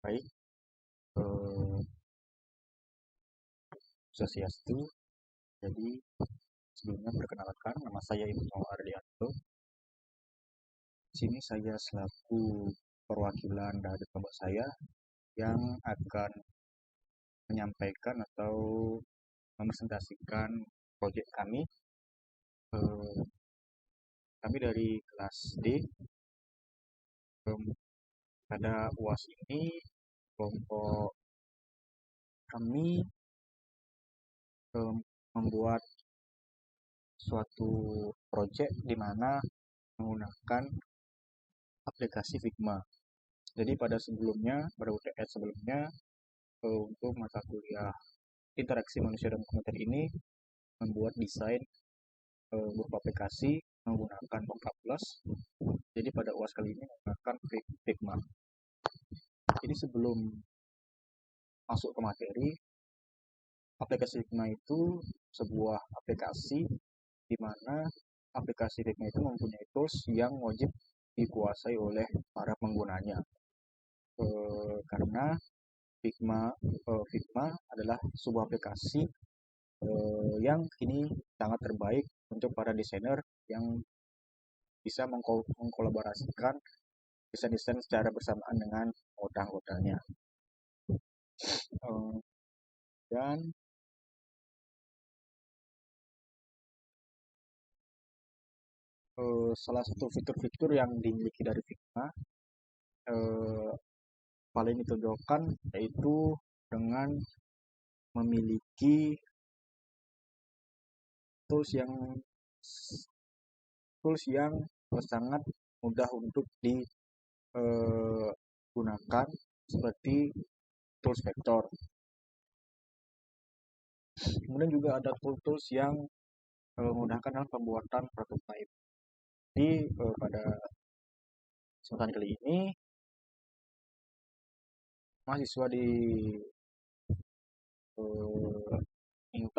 Baik, eh, Swastiastu. Jadi sebelumnya perkenalkan, nama saya Ibnu Ardianto. Di sini saya selaku perwakilan dari kelompok saya yang akan menyampaikan atau mepresentasikan proyek kami. Eh, Kami dari kelas D. Pada UAS ini kelompok kami membuat suatu proyek di mana menggunakan aplikasi Figma. Jadi pada UTS sebelumnya, untuk mata kuliah interaksi manusia dan komputer ini membuat desain berupa aplikasi menggunakan Mockup Plus. Jadi pada UAS kali ini menggunakan Figma. Jadi sebelum masuk ke materi, aplikasi Figma itu sebuah aplikasi di mana aplikasi Figma itu mempunyai tools yang wajib dikuasai oleh para penggunanya. Karena Figma adalah sebuah aplikasi yang kini sangat terbaik untuk para desainer yang bisa mengkolaborasikan desain-desain secara bersamaan dengan anggota-anggotanya. Dan salah satu fitur-fitur yang dimiliki dari Figma paling ditonjolkan yaitu dengan memiliki tools yang sangat mudah untuk digunakan seperti tools vektor. Kemudian juga ada tools yang memudahkan dalam pembuatan prototype. Jadi pada kesempatan kali ini mahasiswa diminta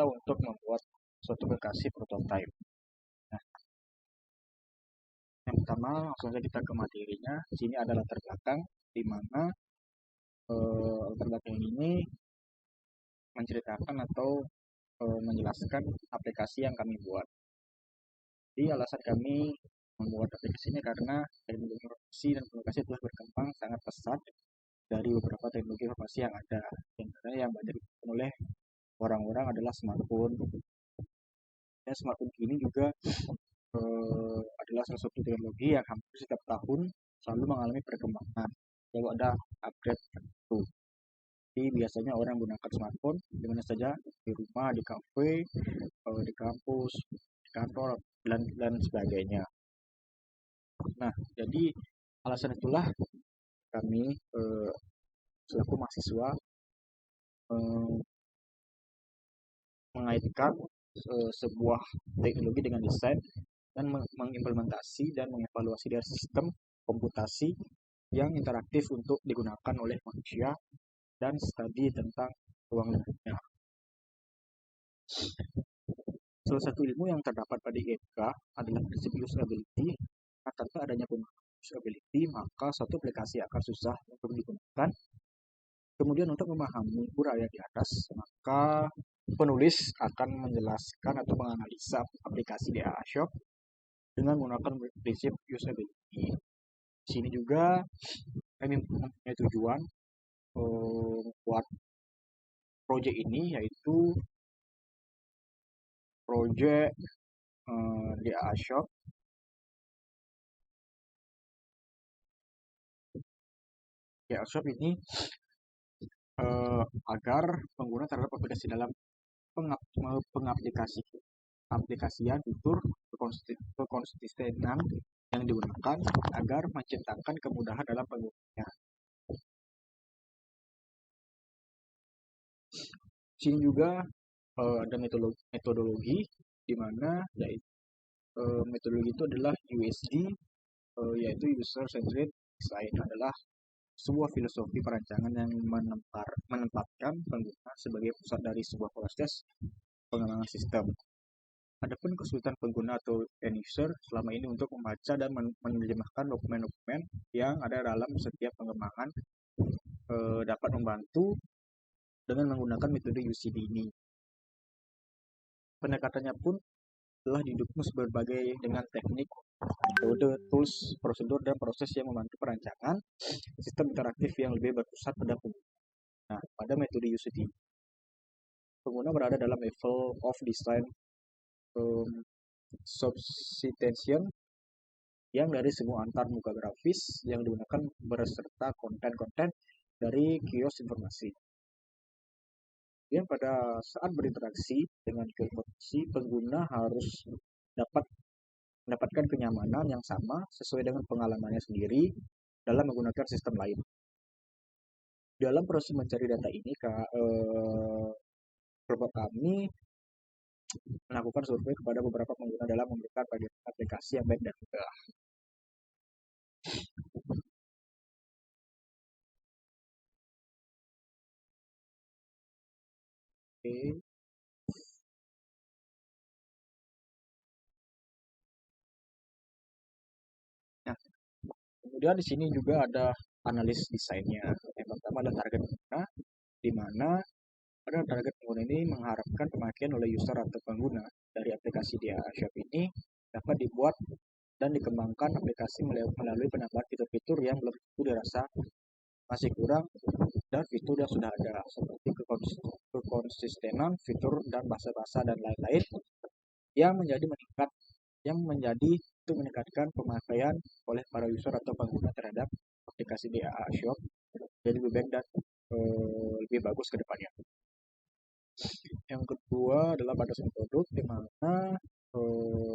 untuk membuat suatu aplikasi prototype. Nah, yang pertama langsung saja kita ke materinya. Di sini ada latar belakang di mana latar belakang ini menceritakan atau menjelaskan aplikasi yang kami buat. Jadi alasan kami membuat aplikasi ini karena teknologi informasi dan komunikasi telah berkembang sangat pesat dari beberapa teknologi informasi yang ada. Yang banyak digunakan oleh orang-orang adalah smartphone. Dan smartphone ini juga adalah salah satu teknologi yang hampir setiap tahun selalu mengalami perkembangan. Selalu ada upgrade tertentu. Jadi biasanya orang menggunakan smartphone di mana saja, di rumah, di kafe, di kampus, di kantor, dan sebagainya. Nah, jadi alasan itulah kami selaku mahasiswa mengaitkan sebuah teknologi dengan desain dan mengimplementasi dan mengevaluasi dari sistem komputasi yang interaktif untuk digunakan oleh manusia dan studi tentang ruang lingkupnya. Salah satu ilmu yang terdapat pada IMK adalah prinsip usability. Tanpa adanya pemahaman usability, maka suatu aplikasi akan susah untuk digunakan. Kemudian untuk memahami uraian di atas, maka penulis akan menjelaskan atau menganalisa aplikasi DA Shop dengan menggunakan prinsip usability. Di sini juga kami mempunyai tujuan membuat proyek ini, yaitu proyek DA Shop ini agar pengguna terhadap aplikasi dalam pengaplikasian fitur kekonsistenan yang digunakan agar menciptakan kemudahan dalam penggunaannya. Sini juga ada metodologi di mana metodologi itu adalah USD, yaitu User Centered Design, adalah sebuah filosofi perancangan yang menempatkan pengguna sebagai pusat dari sebuah proses pengembangan sistem. Adapun kesulitan pengguna atau end user selama ini untuk membaca dan menerjemahkan dokumen-dokumen yang ada dalam setiap pengembangan dapat membantu dengan menggunakan metode UCD ini. Pendekatannya pun telah didukung berbagai dengan teknik, metode, tools, prosedur, dan proses yang membantu perancangan sistem interaktif yang lebih berpusat pada pengguna. Nah, pada metode UCD, pengguna berada dalam level of design substitution yang dari semua antar muka grafis yang digunakan berserta konten-konten dari kios informasi. Dan pada saat berinteraksi dengan kios informasi, pengguna harus dapat mendapatkan kenyamanan yang sama sesuai dengan pengalamannya sendiri dalam menggunakan sistem lain. Dalam proses mencari data ini, kelompok kami melakukan survei kepada beberapa pengguna dalam memberikan bagaimana aplikasi yang baik dan enggak. Oke. Nah, kemudian di sini juga ada analis desainnya. Yang pertama adalah target pengguna, di mana pada target pengguna ini mengharapkan pemakaian oleh user atau pengguna dari aplikasi DA Shop ini dapat dibuat dan dikembangkan aplikasi melalui penambahan fitur-fitur yang belum tentu dirasa masih kurang dan fitur yang sudah ada seperti kekonsistenan fitur dan bahasa-bahasa dan lain-lain yang menjadi untuk meningkatkan pemakaian oleh para user atau pengguna terhadap aplikasi DAA Shop jadi lebih baik dan lebih bagus ke depannya. Yang kedua adalah batasan produk, di mana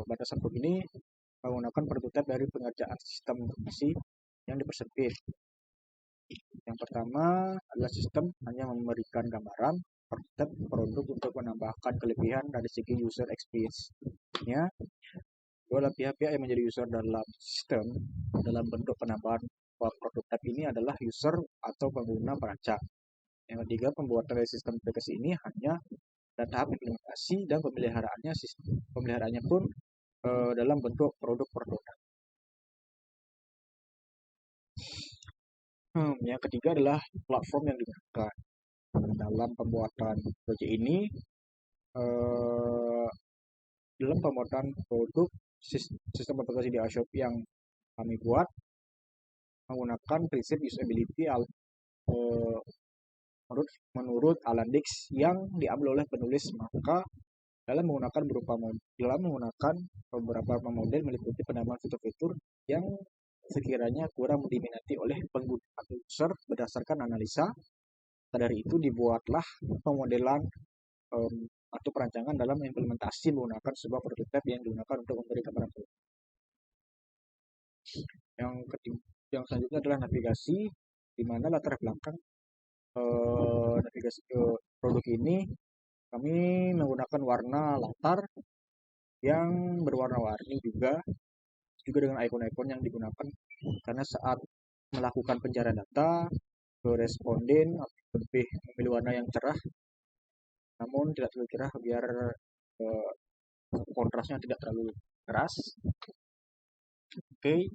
batasan produk ini menggunakan prototipe dari pengerjaan sistem informasi yang dipersempit. Yang pertama adalah sistem hanya memberikan gambaran prototipe produk untuk menambahkan kelebihan dari segi user experience-nya. Dua pihak-pihak yang menjadi user dalam sistem dalam bentuk penambahan prototipe ini adalah user atau pengguna perancang. Yang ketiga, pembuatan dari sistem aplikasi ini hanya pada tahap implementasi dan pemeliharaannya pun dalam bentuk produk per produk. Yang ketiga adalah platform yang digunakan dalam pembuatan proyek ini. Dalam pembuatan produk sistem aplikasi di Ashop yang kami buat menggunakan prinsip usability menurut Alan Dix yang diambil oleh penulis, maka dalam menggunakan beberapa model meliputi penambahan fitur-fitur yang sekiranya kurang diminati oleh pengguna user berdasarkan analisa. Dari itu dibuatlah pemodelan atau perancangan dalam implementasi menggunakan sebuah prototipe yang digunakan untuk memberi gambaran. Yang selanjutnya adalah navigasi, di mana latar belakang navigasi ke produk ini kami menggunakan warna latar yang berwarna-warni juga dengan ikon-ikon yang digunakan karena saat melakukan pencarian data ke responden lebih memilih warna yang cerah namun tidak terlalu cerah biar kontrasnya tidak terlalu keras. Oke,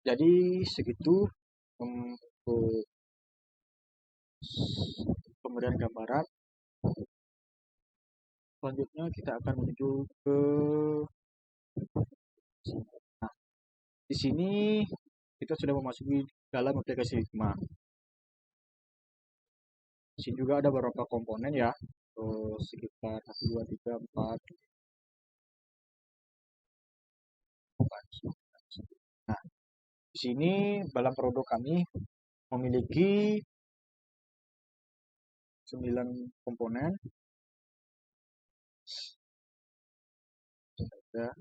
jadi segitu untuk pemberian gambaran. Selanjutnya kita akan menuju ke nah, di sini kita sudah memasuki dalam aplikasi Figma. Di sini juga ada beberapa komponen ya, sekitar 1, 2, 3, 4. Nah, di sini dalam produk kami memiliki 9 komponen. Ada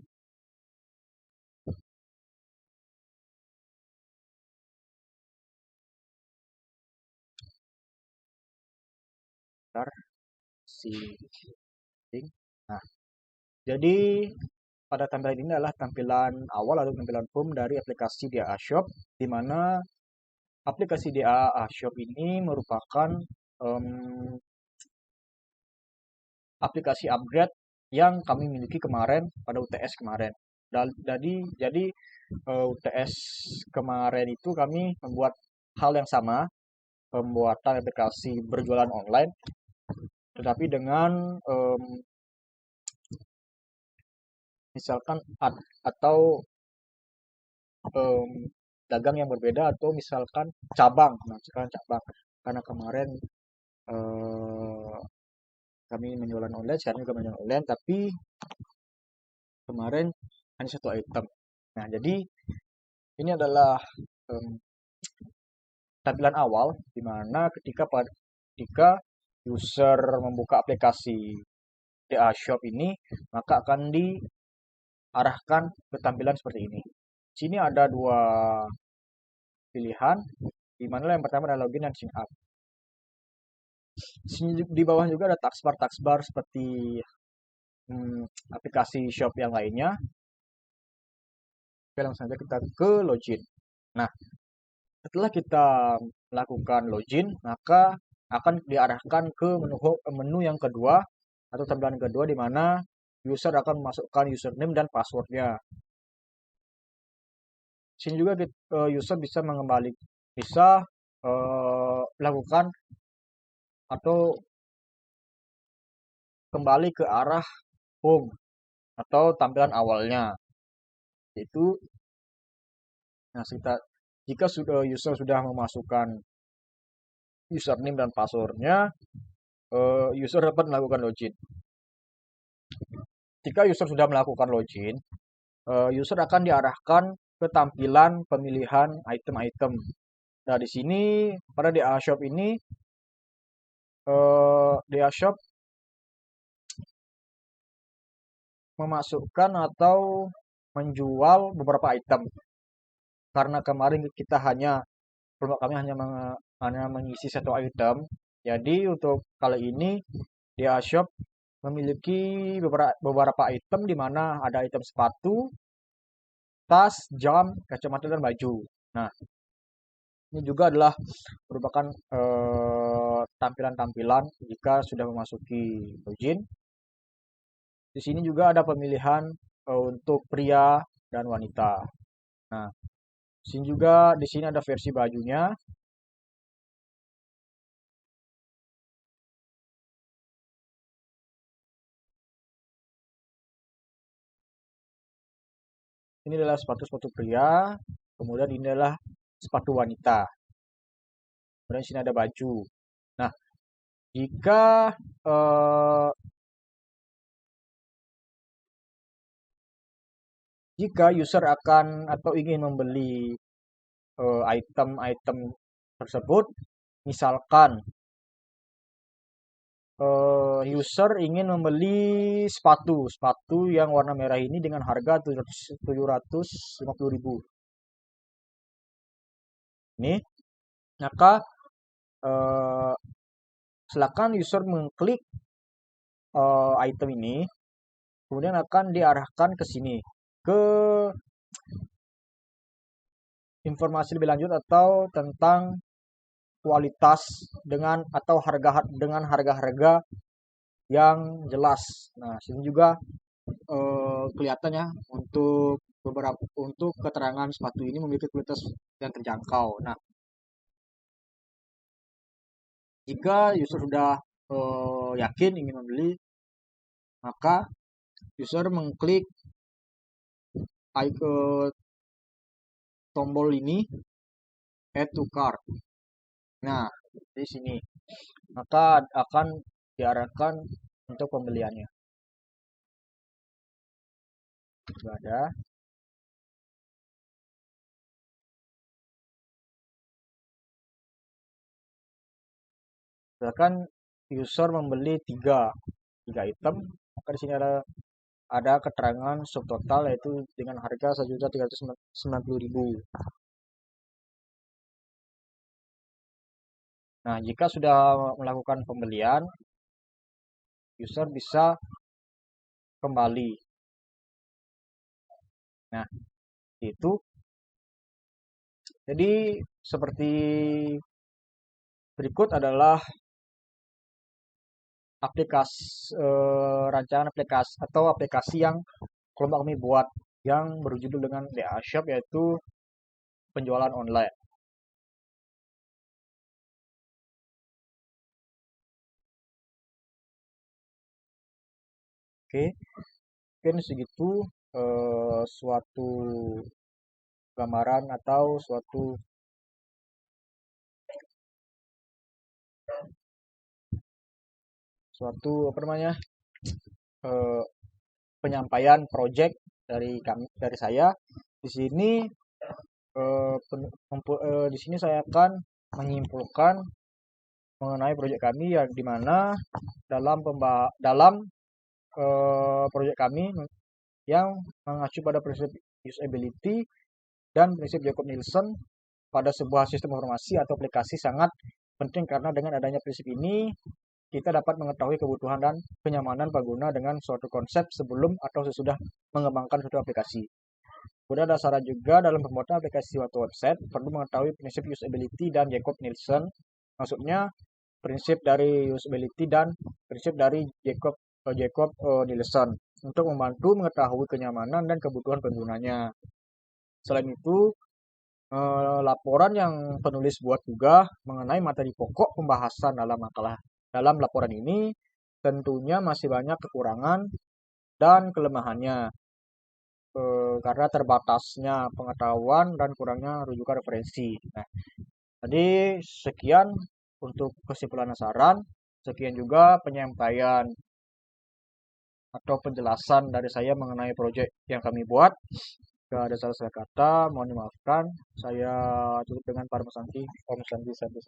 Nah, jadi pada tampilan ini adalah tampilan awal atau tampilan home dari aplikasi DAA Shop, di mana aplikasi DAA Shop ini merupakan aplikasi upgrade yang kami miliki kemarin pada UTS kemarin. Jadi UTS kemarin itu kami membuat hal yang sama, pembuatan aplikasi berjualan online, tetapi dengan misalkan atau em, dagang yang berbeda atau misalkan cabang, nah misalkan cabang, karena kemarin eh, kami menjualan online, sekarang juga menjualan online, tapi kemarin hanya satu item. Nah, jadi ini adalah em, tampilan awal di mana ketika user membuka aplikasi DA Shop ini, maka akan diarahkan ke tampilan seperti ini. Sini ada dua pilihan, di mana yang pertama adalah login dan sign up. Sini di bawah juga ada taskbar seperti aplikasi shop yang lainnya. Oke, langsung saja kita ke login. Nah, setelah kita melakukan login, maka akan diarahkan ke menu yang kedua atau tampilan kedua di mana user akan memasukkan username dan passwordnya. Sini juga user bisa bisa melakukan atau kembali ke arah home atau tampilan awalnya. Yaitu, nah jika user sudah memasukkan username dan passwordnya, user dapat melakukan login. Jika user sudah melakukan login, user akan diarahkan ke tampilan pemilihan item-item. Nah, di sini pada DA Shop ini, DA Shop memasukkan atau menjual beberapa item. Karena kemarin kelompok kami hanya mengisi satu item, jadi untuk kali ini DA Shop memiliki beberapa item di mana ada item sepatu, tas, jam, kacamata, dan baju. Nah, ini juga adalah merupakan tampilan-tampilan jika sudah memasuki login. Di sini juga ada pemilihan untuk pria dan wanita. Nah, di sini ada versi bajunya. Ini adalah sepatu-sepatu pria, kemudian ini adalah sepatu wanita. Kemudian di sini ada baju. Nah, jika eh, jika user akan atau ingin membeli item-item tersebut, misalkan user ingin membeli sepatu yang warna merah ini dengan harga 750.000. Ini, maka eh, silakan user mengklik item ini, kemudian akan diarahkan ke sini, ke informasi lebih lanjut atau tentang kualitas atau harga-harga yang jelas. Nah, sini juga kelihatannya untuk keterangan sepatu ini memiliki kualitas yang terjangkau. Nah, jika user sudah yakin ingin membeli, maka user mengklik tombol ini, add to cart. Nah, di sini maka akan diarahkan untuk pembeliannya. Sudah ada. Misalkan user membeli tiga item, maka di sini ada keterangan subtotal yaitu dengan harga 1.390.000. Nah, jika sudah melakukan pembelian, user bisa kembali. Nah, itu. Jadi seperti berikut adalah rancangan aplikasi yang kelompok kami buat yang berjudul dengan DA Shop, yaitu penjualan online. Oke, mungkin segitu suatu gambaran atau suatu apa namanya eh, penyampaian project dari saya di sini. Di sini saya akan menyimpulkan mengenai proyek kami yang dimana dalam proyek kami yang mengacu pada prinsip usability dan prinsip Jacob Nielsen pada sebuah sistem informasi atau aplikasi sangat penting, karena dengan adanya prinsip ini kita dapat mengetahui kebutuhan dan kenyamanan pengguna dengan suatu konsep sebelum atau sesudah mengembangkan suatu aplikasi. Kemudian ada syarat juga dalam pembuatan aplikasi atau website perlu mengetahui prinsip usability dan Jacob Nielsen. Maksudnya prinsip dari usability dan prinsip dari Jacob Nielsen untuk membantu mengetahui kenyamanan dan kebutuhan penggunanya. Selain itu, laporan yang penulis buat juga mengenai materi pokok pembahasan dalam laporan ini tentunya masih banyak kekurangan dan kelemahannya, karena terbatasnya pengetahuan dan kurangnya rujukan referensi. Nah, tadi sekian untuk kesimpulan saran, sekian juga penyampaian atau penjelasan dari saya mengenai proyek yang kami buat. Jika ada salah kata, mohon dimaafkan. Saya tutup dengan Parmasanti, Om Santi Santi.